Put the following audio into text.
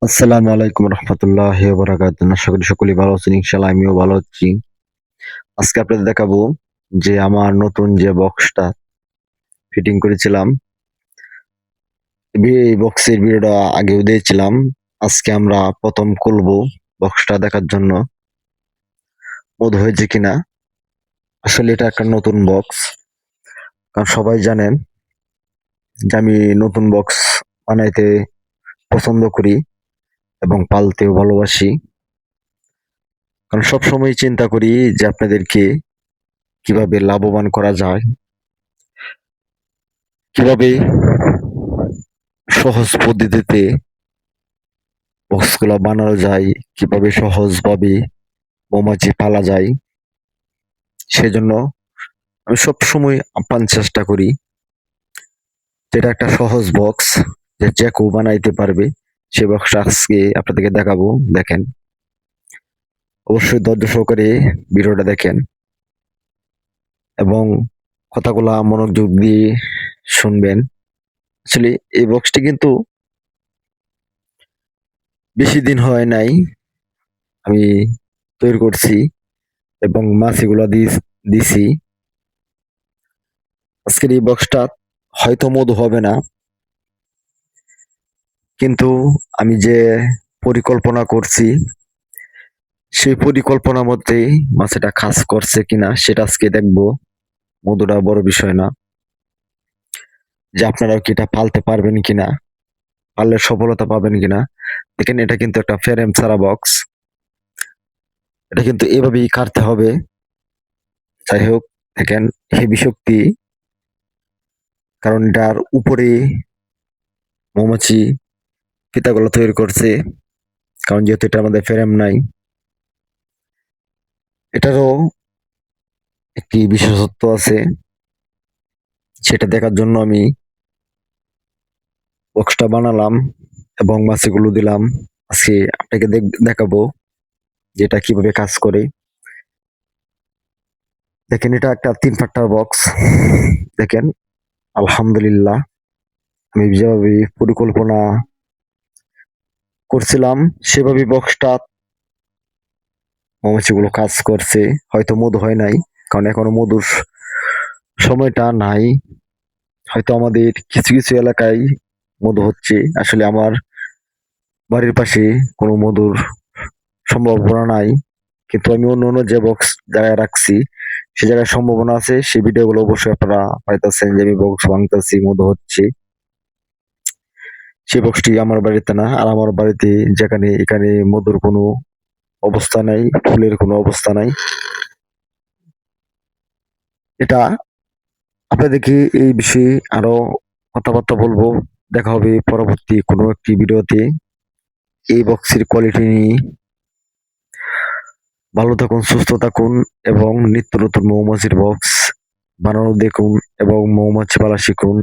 আসসালামু আলাইকুম রহমতুল্লাহি ওয়া বারাকাতুহু। আশা করি সকলেই ভালো আছেন। ইনশাআল্লাহ আমিও ভালো আছি। আজকে আপনাদের দেখাবো যে আমার নতুন যে বক্সটা ফিটিং করেছিলাম। এই বক্সের ভিডিওটা আগেও দিয়েছিলাম। আজকে আমরা প্রথম খুলবো বক্সটা দেখার জন্য মধু হয়েছে কিনা। আসলে এটা একটা নতুন বক্স, কারণ সবাই জানেন যে আমি নতুন বক্স বানাইতে পছন্দ করি এবং পালতেও ভালোবাসি। কারণ সবসময় চিন্তা করি যে আপনাদেরকে কিভাবে লাভবান করা যায়, কিভাবে সহজ পদ্ধতিতে বক্সগুলা বানানো যায়, কিভাবে সহজভাবে মৌমাছি পালা যায়। সেজন্য আমি সবসময় আপ্রাণ চেষ্টা করি যেটা একটা সহজ বক্স, যে কেউ বানাইতে পারবে। সে বক্সটা আজকে আপনাদেরকে দেখাবো। দেখেন, অবশ্যই ধৈর্য সহকারে ভিডিওটা দেখেন এবং কথাগুলা মনোযোগ দিয়ে শুনবেন। আসলে এই বক্সটি কিন্তু বেশি দিন হয় নাই আমি তৈরি করছি এবং মাছিগুলা দিছি। আজকের এই বক্সটা হয়তো মধু হবে না, কিন্তু আমি যে পরিকল্পনা করছি সেই পরিকল্পনার মধ্যে মাছটা কাজ করছে কিনা সেটা আজকে দেখবো। মধুটা বড় বিষয় না, যে আপনারাও কি এটা পালতে পারবেন কিনা, পারলে সফলতা পাবেন কিনা। দেখেন, এটা কিন্তু একটা ফ্রেম ছাড়া বক্স। এটা কিন্তু এভাবেই কাটতে হবে। যাই হোক, দেখেন হেভি শক্তি, কারণ এটার উপরে মৌমাছি ফিতাগুলো তৈরি করছে। কারণ যেহেতু এটা আমাদের ফ্রেম নাই, এটারও একটি বিশেষত্ব আছে, সেটা দেখার জন্য আমি বক্সটা বানালাম এবং মাছিগুলো দিলাম। আজকে আপনাকে দেখাবো যে এটা কিভাবে কাজ করে। দেখেন, এটা একটা 3 ফাট্টার বক্স। দেখেন, আলহামদুলিল্লাহ আমি যেভাবে পরিকল্পনা করছিলাম সেভাবে বক্সটা মৌমাছিগুলো কাজ করছে। হয়তো মধু হয় নাই, কারণ এখনো মধুর সময়টা নাই। হয়তো আমাদের কিছু কিছু এলাকায় মধু হচ্ছে। আসলে আমার বাড়ির পাশে কোনো মধুর সম্ভাবনা নাই, কিন্তু আমি অন্য অন্য যে বক্স জায়গায় রাখছি সে জায়গায় সম্ভাবনা আছে। সেই ভিডিওগুলো অবশ্যই আপনারা পাইতেছেন যে আমি বক্স ভাঙতেছি, মধু হচ্ছে। সেই বক্সটি আমার বাড়িতে না, আর আমার বাড়িতে যেখানে এখানে মধুর কোনো অবস্থা নাই, ফুলের কোনো অবস্থা নাই। এটা আপনাদেরকে এই বিষয়ে আরো কথাবার্তা বলবো। দেখা হবে পরবর্তী কোনো একটি ভিডিওতে এই বক্সের কোয়ালিটি নিয়ে। ভালো থাকুন, সুস্থ থাকুন এবং নিত্য নতুন মৌমাছির বক্স বানানো দেখুন এবং মৌমাছি পালা শিখুন।